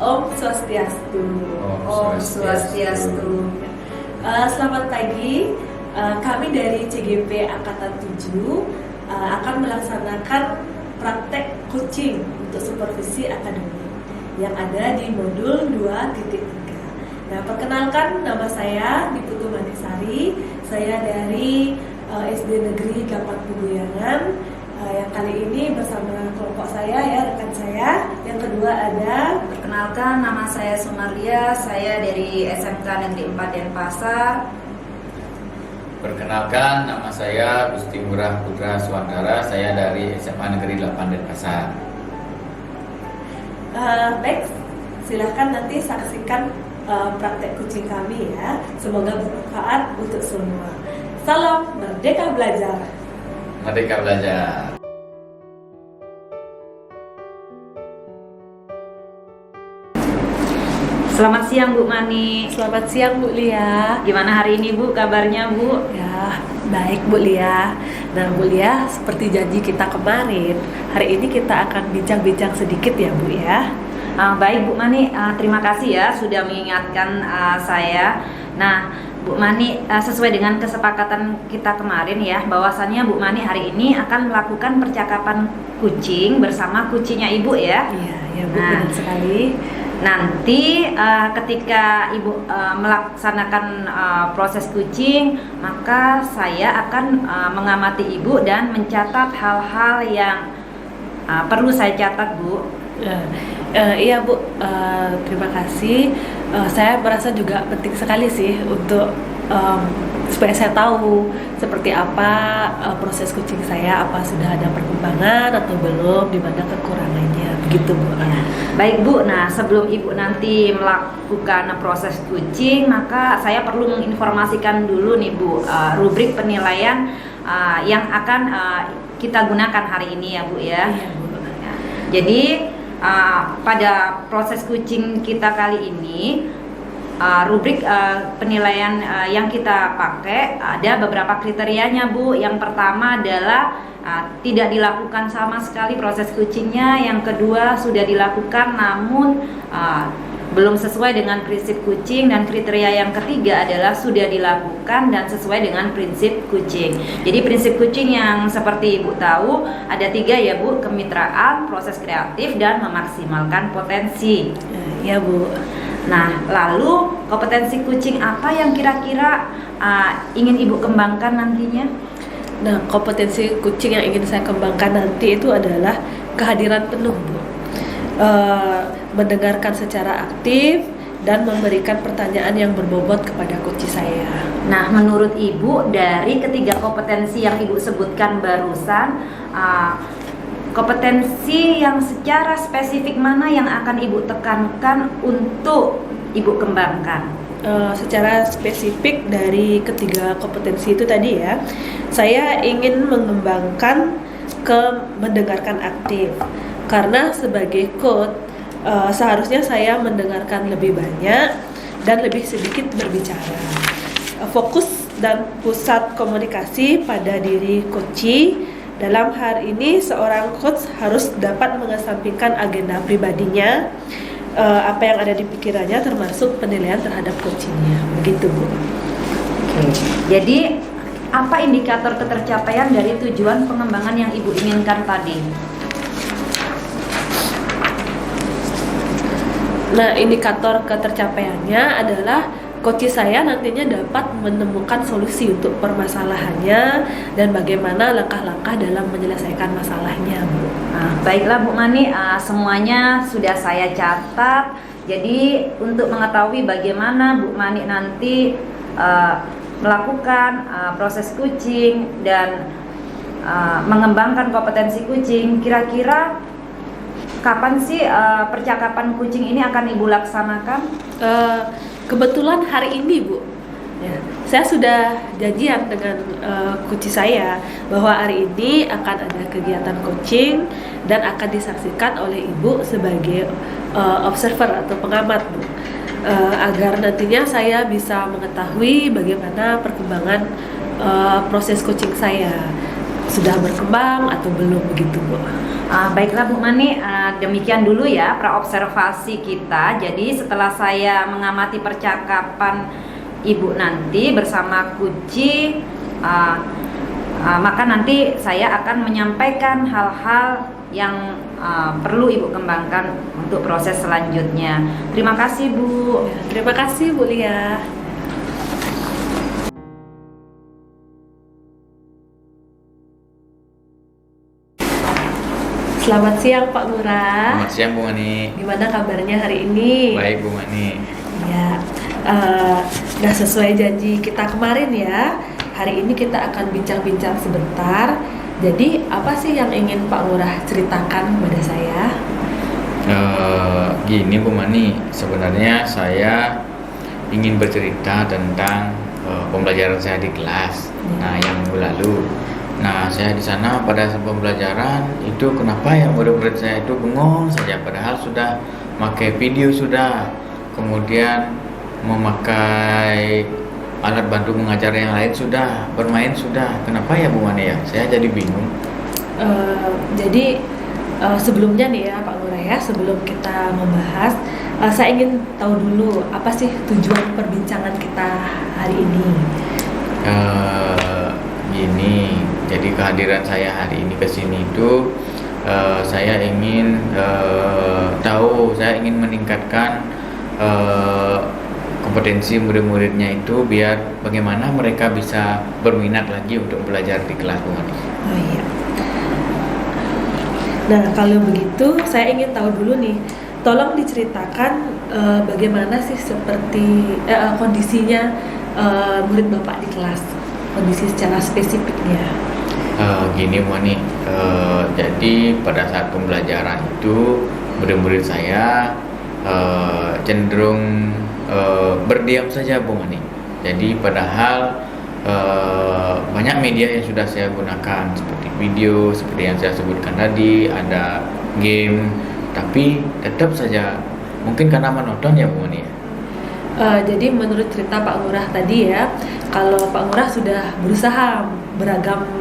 Om Swastiastu. Om Swastiastu. Selamat pagi. Kami dari CGP Angkatan 7 akan melaksanakan praktek coaching untuk supervisi akademik yang ada di modul 2.3. Nah, perkenalkan, nama saya Diputu Manisari. Saya dari SD Negeri Gapat Bubuyangan. Yang kali ini bersama kelompok saya, rekan saya. Yang kedua ada, perkenalkan, nama saya Sumaria, saya dari SMK Negeri 4 Denpasar. Perkenalkan, nama saya Gusti Ngurah Putra Suwantara, saya dari SMA Negeri 8 Denpasar. Baik, silahkan nanti saksikan praktek coaching kami ya. Semoga bermanfaat untuk semua. Salam Merdeka Belajar. Merdeka Belajar. Selamat siang Bu Mani. Selamat siang Bu Lia. Gimana hari ini Bu, kabarnya Bu? Ya, baik Bu Lia. Nah Bu Lia, seperti janji kita kemarin, hari ini kita akan bincang-bincang sedikit ya Bu ya. Baik Bu Mani, terima kasih ya sudah mengingatkan saya. Nah Bu Mani, sesuai dengan kesepakatan kita kemarin ya, bahwasannya Bu Mani hari ini akan melakukan percakapan kucing bersama kucingnya Ibu ya. Iya Bu, benar sekali. Nanti ketika Ibu melaksanakan proses kucing, maka saya akan mengamati Ibu dan mencatat hal-hal yang perlu saya catat Bu. Iya Bu, terima kasih. Saya merasa juga penting sekali sih untuk supaya saya tahu seperti apa proses kucing saya, apa sudah ada perkembangan atau belum, di mana kekurangannya, begitu Bu. Baik Bu, nah sebelum Ibu nanti melakukan proses kucing, maka saya perlu menginformasikan dulu nih Bu, rubrik penilaian yang akan kita gunakan hari ini ya Bu ya. Iya Bu. Jadi pada proses kucing kita kali ini, rubrik penilaian yang kita pakai ada beberapa kriterianya Bu. Yang pertama adalah tidak dilakukan sama sekali proses kucingnya. Yang kedua, sudah dilakukan namun belum sesuai dengan prinsip kucing. Dan kriteria yang ketiga adalah sudah dilakukan dan sesuai dengan prinsip kucing. Jadi prinsip kucing yang seperti Ibu tahu ada 3 ya Bu: kemitraan, proses kreatif, dan memaksimalkan potensi. Ya Bu. Nah, lalu kompetensi kucing apa yang kira-kira ingin Ibu kembangkan nantinya? Nah, kompetensi kucing yang ingin saya kembangkan nanti itu adalah kehadiran penuh Bu. Mendengarkan secara aktif dan memberikan pertanyaan yang berbobot kepada kucing saya. Nah, menurut Ibu, dari ketiga kompetensi yang Ibu sebutkan barusan, kompetensi yang secara spesifik mana yang akan Ibu tekankan untuk Ibu kembangkan? Secara spesifik dari ketiga kompetensi itu tadi ya, saya ingin mengembangkan mendengarkan aktif. Karena sebagai coach, seharusnya saya mendengarkan lebih banyak dan lebih sedikit berbicara. Fokus dan pusat komunikasi pada diri coachee. Dalam hal ini seorang coach harus dapat mengesampingkan agenda pribadinya, apa yang ada di pikirannya, termasuk penilaian terhadap coachingnya. Begitu Bu. Jadi apa indikator ketercapaian dari tujuan pengembangan yang Ibu inginkan tadi? Nah, indikator ketercapaiannya adalah coach saya nantinya dapat menemukan solusi untuk permasalahannya dan bagaimana langkah-langkah dalam menyelesaikan masalahnya Bu. Baiklah Bu Mani, semuanya sudah saya catat. Jadi untuk mengetahui bagaimana Bu Mani nanti melakukan proses kucing dan mengembangkan kompetensi kucing, kira-kira kapan sih percakapan kucing ini akan Ibu laksanakan? Kebetulan hari ini Bu, ya, saya sudah janjian dengan coach saya bahwa hari ini akan ada kegiatan coaching dan akan disaksikan oleh Ibu sebagai observer atau pengamat Bu, agar nantinya saya bisa mengetahui bagaimana perkembangan proses coaching saya, sudah berkembang atau belum, begitu Bu. Baiklah Bu Mani, demikian dulu ya praobservasi kita. Jadi setelah saya mengamati percakapan Ibu nanti bersama Kuci, maka nanti saya akan menyampaikan hal-hal yang perlu Ibu kembangkan untuk proses selanjutnya. Terima kasih Bu. Ya, terima kasih Bu Lia. Selamat siang Pak Ngurah. Selamat siang Bu Mani. Gimana kabarnya hari ini? Baik Bu Mani. Ya, udah sesuai janji kita kemarin ya. Hari ini kita akan bincang-bincang sebentar. Jadi apa sih yang ingin Pak Ngurah ceritakan kepada saya? Gini Bu Mani, sebenarnya saya ingin bercerita tentang pembelajaran saya di kelas. Nah, yang minggu lalu. Nah, saya di sana pada saat pembelajaran itu kenapa ya murid-murid saya itu bengong saja, padahal sudah pakai video sudah, kemudian memakai alat bantu mengajar yang lain sudah, bermain sudah. Kenapa ya Bu Mani ya? Saya jadi bingung. Jadi sebelumnya nih ya Pak Ngurah ya, sebelum kita membahas, saya ingin tahu dulu apa sih tujuan perbincangan kita hari ini. Gini, jadi kehadiran saya hari ini ke sini itu saya ingin saya ingin meningkatkan kompetensi murid-muridnya itu biar bagaimana mereka bisa berminat lagi untuk belajar di kelas Bu Mani. Oh iya. Nah, kalau begitu saya ingin tahu dulu nih, tolong diceritakan bagaimana sih seperti kondisinya murid Bapak di kelas, kondisi secara spesifiknya. Gini Bu Mani, jadi pada saat pembelajaran itu murid-murid saya cenderung berdiam saja Bu Mani. Jadi padahal banyak media yang sudah saya gunakan seperti video, seperti yang saya sebutkan tadi, ada game, tapi tetap saja mungkin karena menonton ya Bu Mani. Jadi menurut cerita Pak Ngurah tadi ya, kalau Pak Ngurah sudah berusaha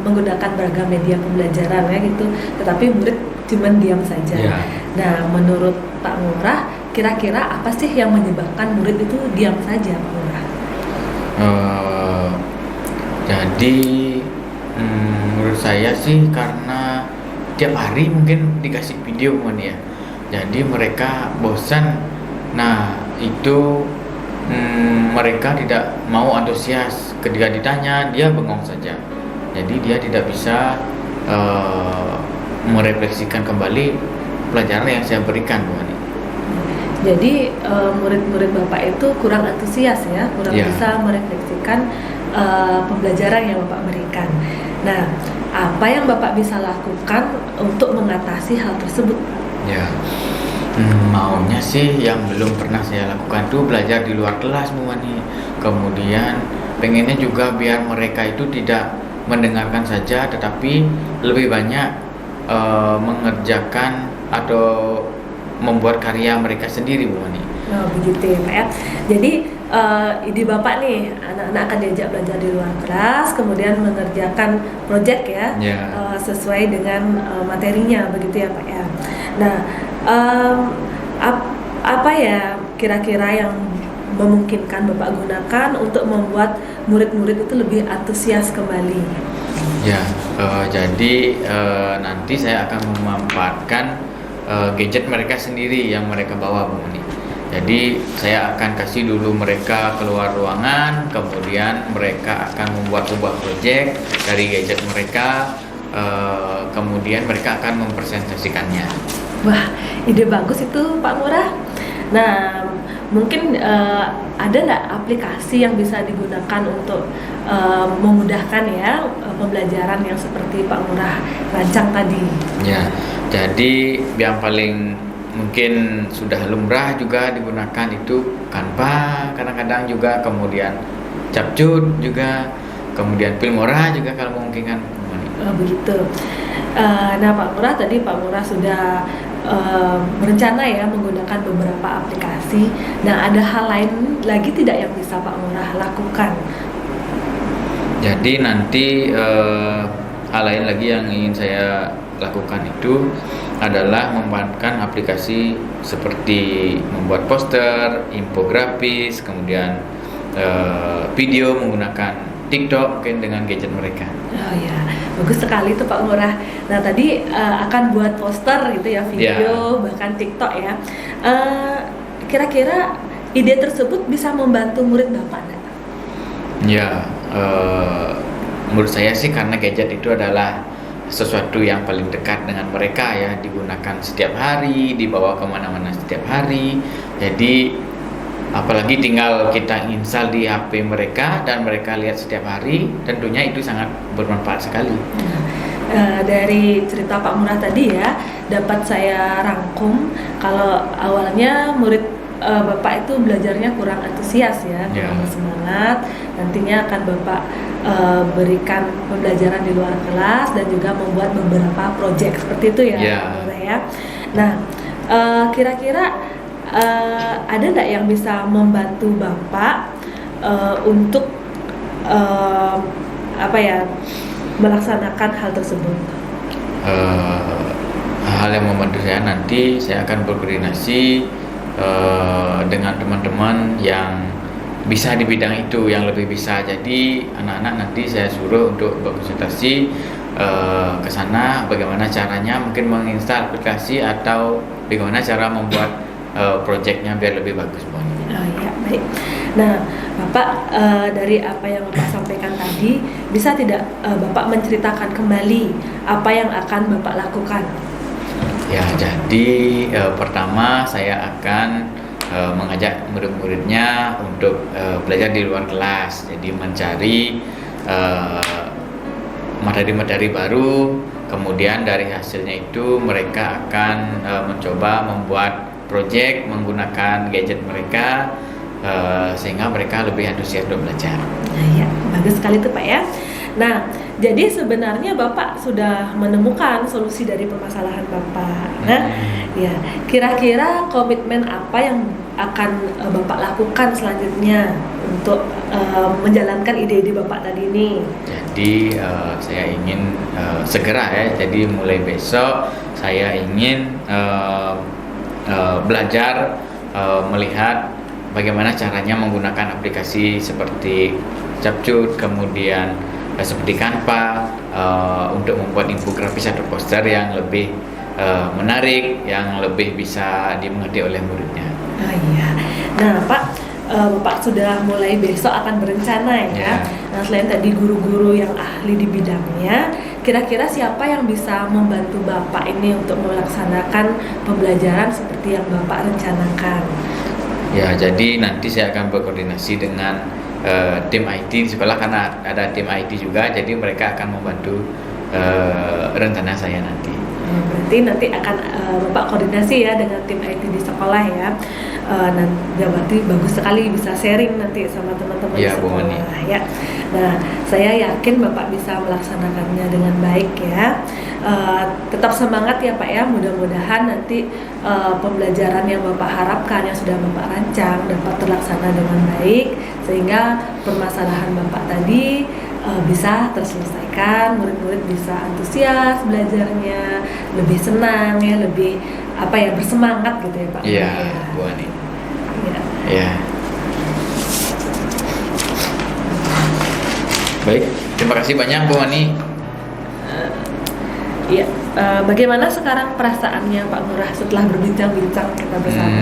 menggunakan beragam media pembelajaran ya gitu, tetapi murid cuma diam saja. Ya. Nah, menurut Pak Ngurah, kira-kira apa sih yang menyebabkan murid itu diam saja Pak Ngurah? Jadi menurut saya sih karena tiap hari mungkin dikasih video Bu Mani ya, jadi mereka bosan. Nah itu mereka tidak mau antusias, ketika ditanya dia bengong saja, jadi dia tidak bisa merefleksikan kembali pelajaran yang saya berikan Bu Mani. Jadi murid-murid Bapak itu kurang antusias ya, kurang bisa merefleksikan pembelajaran yang Bapak berikan. Nah, apa yang Bapak bisa lakukan untuk mengatasi hal tersebut? Ya, maunya sih yang belum pernah saya lakukan tuh belajar di luar kelas Bu Mani. Kemudian pengennya juga biar mereka itu tidak mendengarkan saja, tetapi lebih banyak mengerjakan atau membuat karya mereka sendiri Bu Mani. Nah, begitu ya Pak ya. Jadi ide Bapak nih, anak-anak akan diajak belajar di luar kelas, kemudian mengerjakan proyek ya, sesuai dengan materinya, begitu ya Pak ya. Nah, apa ya kira-kira yang memungkinkan Bapak gunakan untuk membuat murid-murid itu lebih antusias kembali? Ya, jadi nanti saya akan memanfaatkan gadget mereka sendiri yang mereka bawa Bu Mani. Jadi saya akan kasih dulu mereka keluar ruangan, kemudian mereka akan membuat sebuah proyek dari gadget mereka, kemudian mereka akan mempresentasikannya. Wah, ide bagus itu Pak Ngurah. Nah, mungkin ada nggak aplikasi yang bisa digunakan untuk memudahkan ya pembelajaran yang seperti Pak Ngurah rancang tadi? Ya, jadi yang paling mungkin sudah lumrah juga digunakan itu Canva kadang-kadang juga, kemudian Capcut juga, kemudian Filmora juga kalau memungkinkan. Begitu. Nah Pak Ngurah, tadi Pak Ngurah sudah berencana ya menggunakan beberapa aplikasi. Nah, ada hal lain lagi tidak yang bisa Pak Ngurah lakukan? Jadi nanti hal lain lagi yang ingin saya lakukan itu adalah memanfaatkan aplikasi seperti membuat poster, infografis, kemudian video menggunakan TikTok mungkin dengan gadget mereka. Oh ya, bagus sekali tuh Pak Lurah. Nah tadi akan buat poster gitu ya, video, bahkan TikTok ya. Kira-kira ide tersebut bisa membantu murid Bapak nggak? Ya, menurut saya sih karena gadget itu adalah sesuatu yang paling dekat dengan mereka ya, digunakan setiap hari, dibawa kemana-mana setiap hari. Jadi apalagi tinggal kita install di HP mereka dan mereka lihat setiap hari, tentunya itu sangat bermanfaat sekali. Dari cerita Pak Murah tadi ya, dapat saya rangkum kalau awalnya murid Bapak itu belajarnya kurang antusias ya, kurang bersemangat. Nantinya akan Bapak berikan pembelajaran di luar kelas dan juga membuat beberapa proyek seperti itu ya, Pak Murah ya. Nah, kira-kira ada nggak yang bisa membantu Bapak untuk melaksanakan hal tersebut? Hal yang membantu saya, nanti saya akan berkoordinasi dengan teman-teman yang bisa di bidang itu, yang lebih bisa. Jadi anak-anak nanti saya suruh untuk berkonsultasi ke sana bagaimana caranya mungkin menginstal aplikasi atau bagaimana cara membuat proyeknya biar lebih bagus, Bu. Oh ya, baik. Nah, Bapak dari apa yang Bapak sampaikan tadi, bisa tidak Bapak menceritakan kembali apa yang akan Bapak lakukan? Ya, jadi pertama saya akan mengajak murid-muridnya untuk belajar di luar kelas. Jadi mencari materi-materi baru, kemudian dari hasilnya itu mereka akan mencoba membuat proyek menggunakan gadget mereka sehingga mereka lebih antusias untuk belajar. Nah, ya, bagus sekali tuh Pak ya. Nah, jadi sebenarnya Bapak sudah menemukan solusi dari permasalahan Bapak. Nah, ya, kira-kira komitmen apa yang akan Bapak lakukan selanjutnya untuk menjalankan ide-ide Bapak tadi ini? Jadi saya ingin segera ya. Jadi mulai besok saya ingin belajar melihat bagaimana caranya menggunakan aplikasi seperti Capcut, kemudian seperti Canva untuk membuat infografis atau poster yang lebih menarik, yang lebih bisa dimengerti oleh muridnya. Oh iya. Nah Pak, Bapak sudah mulai besok akan berencana ya. Nah selain tadi guru-guru yang ahli di bidangnya, kira-kira siapa yang bisa membantu Bapak ini untuk melaksanakan pembelajaran seperti yang Bapak rencanakan? Ya, jadi nanti saya akan berkoordinasi dengan tim IT di sekolah karena ada tim IT juga, jadi mereka akan membantu rencana saya nanti. Berarti nanti akan Bapak koordinasi ya dengan tim IT di sekolah ya. Berarti bagus sekali bisa sharing nanti sama teman-teman di sekolah ya. Nah, saya yakin Bapak bisa melaksanakannya dengan baik ya. Tetap semangat ya Pak ya. Mudah-mudahan nanti pembelajaran yang Bapak harapkan, yang sudah Bapak rancang dapat terlaksana dengan baik sehingga permasalahan Bapak tadi bisa terselesaikan, murid-murid bisa antusias belajarnya, lebih senang ya, lebih bersemangat gitu ya Pak. Iya, Bu Ani. Iya. Ya. Baik, terima kasih banyak Bu Ani. Iya, bagaimana sekarang perasaannya Pak Lurah setelah berbincang-bincang kita bersama?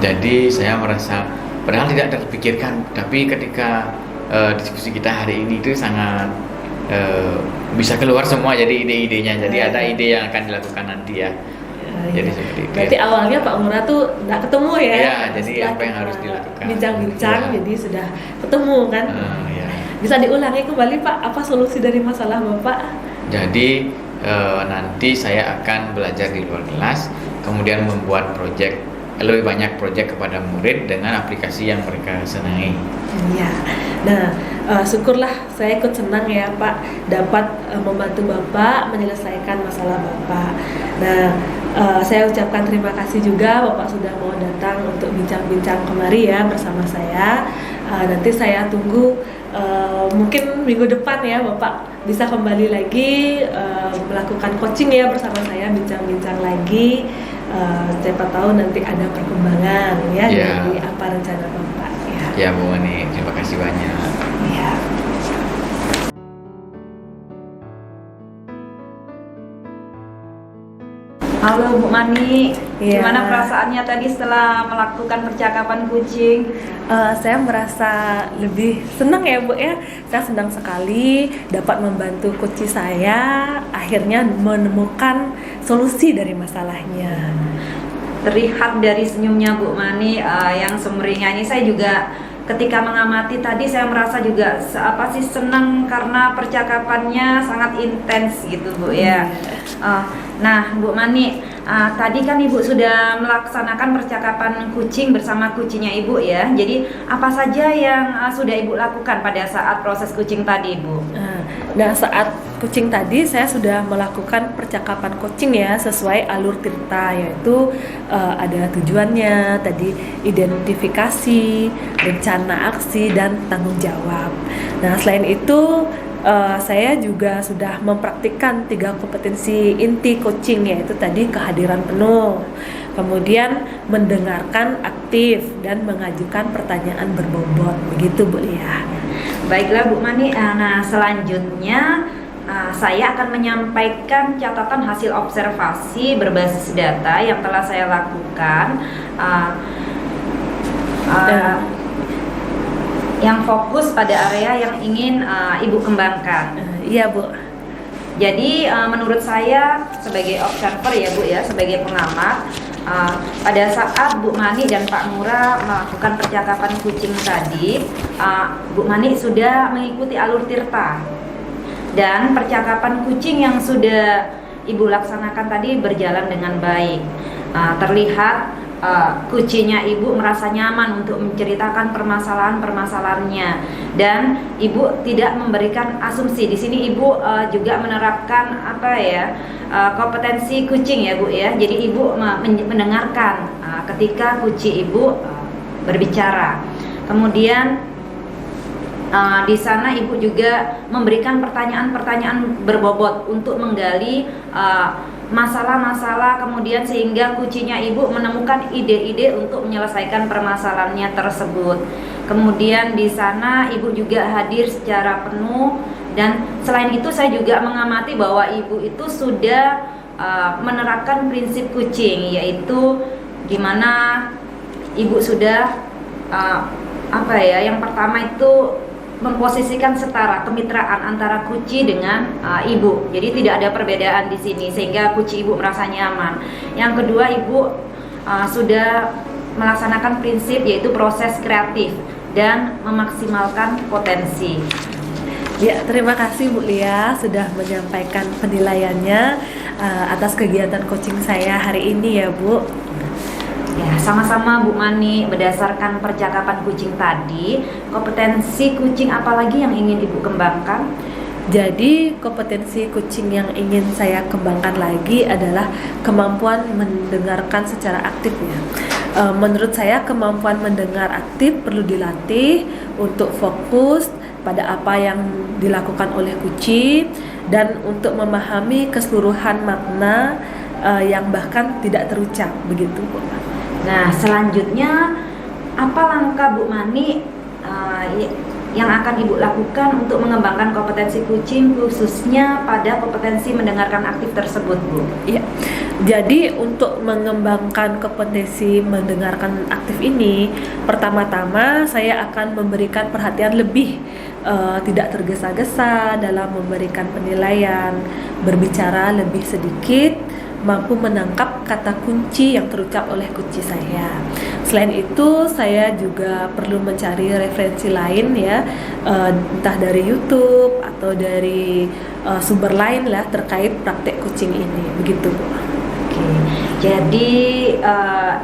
Jadi saya merasa padahal tidak terpikirkan, tapi ketika diskusi kita hari ini itu sangat bisa keluar semua jadi ide-idenya. Jadi ada ide yang akan dilakukan nanti ya. Jadi seperti itu. Berarti awalnya Pak Lurah tuh nggak ketemu ya? Iya, jadi apa yang harus dilakukan? Bincang-bincang, jadi sudah ketemu kan? Ya. Bisa diulangi kembali Pak, apa solusi dari masalah Bapak? Jadi nanti saya akan belajar di luar kelas, kemudian membuat proyek, lebih banyak proyek kepada murid dengan aplikasi yang mereka senangi. Iya. Nah, syukurlah saya ikut senang ya Pak dapat membantu Bapak menyelesaikan masalah Bapak. Nah, saya ucapkan terima kasih juga Bapak sudah mau datang untuk bincang-bincang kemari ya bersama saya. Nanti saya tunggu mungkin minggu depan ya Bapak bisa kembali lagi melakukan coaching ya bersama saya, bincang-bincang lagi. Siapa tahu nanti ada perkembangan ya dari apa rencana Bapak ya. Ya Bu Mani, terima kasih banyak. Ya. Halo Bu Mani, Iya. gimana perasaannya tadi setelah melakukan percakapan kucing? Saya merasa lebih senang ya Bu ya. Saya senang sekali dapat membantu coach saya akhirnya menemukan solusi dari masalahnya. Terlihat dari senyumnya Bu Mani yang sumringah ini, saya juga ketika mengamati tadi saya merasa juga senang karena percakapannya sangat intens gitu Bu ya. Nah Bu Mani, tadi kan Ibu sudah melaksanakan percakapan kucing bersama kucingnya Ibu ya. Jadi apa saja yang sudah Ibu lakukan pada saat proses kucing tadi Bu? Nah, saat kucing tadi saya sudah melakukan percakapan coaching ya sesuai alur Tirta, yaitu ada tujuannya tadi, identifikasi, rencana aksi, dan tanggung jawab. Nah, selain itu saya juga sudah mempraktikkan 3 kompetensi inti coaching, yaitu tadi kehadiran penuh, kemudian mendengarkan aktif, dan mengajukan pertanyaan berbobot. Begitu Bu Lia. Baiklah Bu Mani, nah selanjutnya saya akan menyampaikan catatan hasil observasi berbasis data yang telah saya lakukan, yang fokus pada area yang ingin Ibu kembangkan. Iya Bu. Jadi menurut saya sebagai observer ya Bu ya, sebagai pengamat, pada saat Bu Mani dan Pak Ngurah melakukan percakapan kucing tadi, Bu Mani sudah mengikuti alur Tirta, dan percakapan kucing yang sudah Ibu laksanakan tadi berjalan dengan baik. Terlihat kucingnya Ibu merasa nyaman untuk menceritakan permasalahan-permasalahannya, dan Ibu tidak memberikan asumsi. Di sini Ibu juga menerapkan kompetensi kucing ya Bu ya. Jadi Ibu mendengarkan ketika kucing Ibu berbicara. Kemudian di sana Ibu juga memberikan pertanyaan-pertanyaan berbobot untuk menggali masalah-masalah, kemudian sehingga kucingnya Ibu menemukan ide-ide untuk menyelesaikan permasalahannya tersebut. Kemudian di sana Ibu juga hadir secara penuh, dan selain itu saya juga mengamati bahwa Ibu itu sudah menerapkan prinsip kucing, yaitu dimana Ibu sudah yang pertama itu memposisikan setara kemitraan antara kuci dengan Ibu. Jadi tidak ada perbedaan di sini sehingga kuci Ibu merasa nyaman. Yang kedua, Ibu sudah melaksanakan prinsip yaitu proses kreatif dan memaksimalkan potensi. Ya, terima kasih Bu Lia sudah menyampaikan penilaiannya atas kegiatan coaching saya hari ini ya Bu. Ya, sama-sama Bu Mani. Berdasarkan percakapan kucing tadi, kompetensi kucing apa lagi yang ingin Ibu kembangkan? Jadi kompetensi kucing yang ingin saya kembangkan lagi adalah kemampuan mendengarkan secara aktif ya. Menurut saya kemampuan mendengar aktif perlu dilatih untuk fokus pada apa yang dilakukan oleh kucing dan untuk memahami keseluruhan makna yang bahkan tidak terucap, begitu Bu. Nah, selanjutnya apa langkah Bu Mani yang akan Ibu lakukan untuk mengembangkan kompetensi kucing, khususnya pada kompetensi mendengarkan aktif tersebut Bu? Iya. Jadi untuk mengembangkan kompetensi mendengarkan aktif ini, pertama-tama saya akan memberikan perhatian lebih, tidak tergesa-gesa dalam memberikan penilaian, berbicara lebih sedikit, mampu menangkap kata kunci yang terucap oleh kunci saya. Selain itu, saya juga perlu mencari referensi lain ya, entah dari YouTube atau dari sumber lain lah terkait praktek kucing ini, begitu Bu. Oke, jadi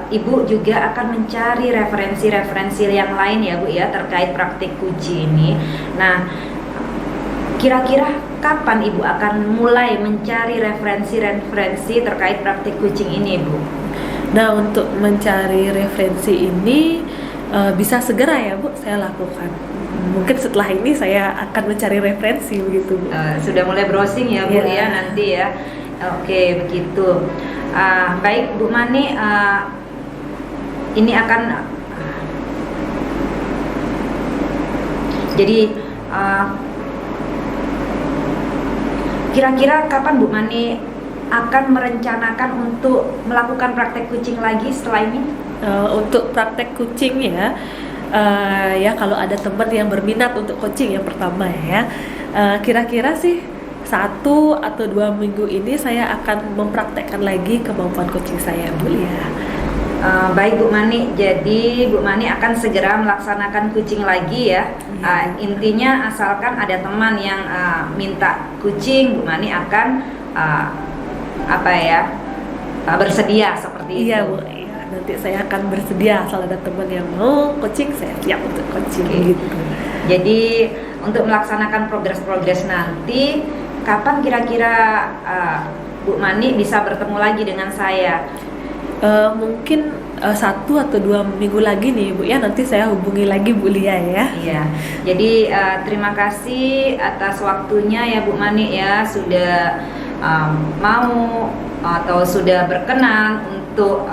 Ibu juga akan mencari referensi-referensi yang lain ya Bu ya terkait praktik kucing ini. Nah, kira-kira kapan Ibu akan mulai mencari referensi-referensi terkait praktik kucing ini Bu? Nah, untuk mencari referensi ini bisa segera ya Bu saya lakukan. mungkin setelah ini saya akan mencari referensi begitu Bu. Sudah mulai browsing ya Bu Iya. ya nanti ya. Oke begitu. Baik Bu Mani, ini akan jadi kira-kira kapan Bu Mani akan merencanakan untuk melakukan praktek kucing lagi setelah ini? Untuk praktek kucing ya, ya kalau ada teman yang berminat untuk coaching yang pertama ya, kira-kira sih 1 atau 2 minggu ini saya akan mempraktekkan lagi kemampuan coaching saya Bu Lia. Baik Bu Mani, jadi Bu Mani akan segera melaksanakan kucing lagi ya. Intinya asalkan ada teman yang minta kucing, Bu Mani akan bersedia seperti Iya itu. Bu, iya. Nanti saya akan bersedia asal ada teman yang mau coaching, saya siap untuk coaching Oke. gitu. Jadi untuk melaksanakan progres-progres nanti, kapan kira-kira Bu Mani bisa bertemu lagi dengan saya? Mungkin 1 atau 2 minggu lagi nih Bu ya, nanti saya hubungi lagi Bu Lia ya. Iya, jadi terima kasih atas waktunya ya Bu Mani ya, sudah mau atau sudah berkenan untuk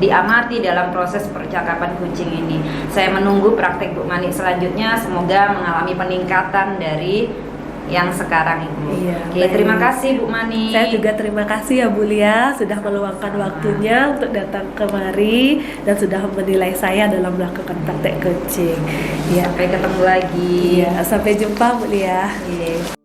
diamati dalam proses percakapan kucing ini. Saya menunggu praktek Bu Mani selanjutnya, semoga mengalami peningkatan dari yang sekarang Ibu. Iya, Oke, baik. terima kasih Bu Mani. Saya juga terima kasih ya Bu Lia sudah meluangkan waktunya untuk datang kemari dan sudah menilai saya dalam melakukan praktek coaching. Ya, Sampai ketemu lagi. iya, sampai jumpa Bu Lia. Iya.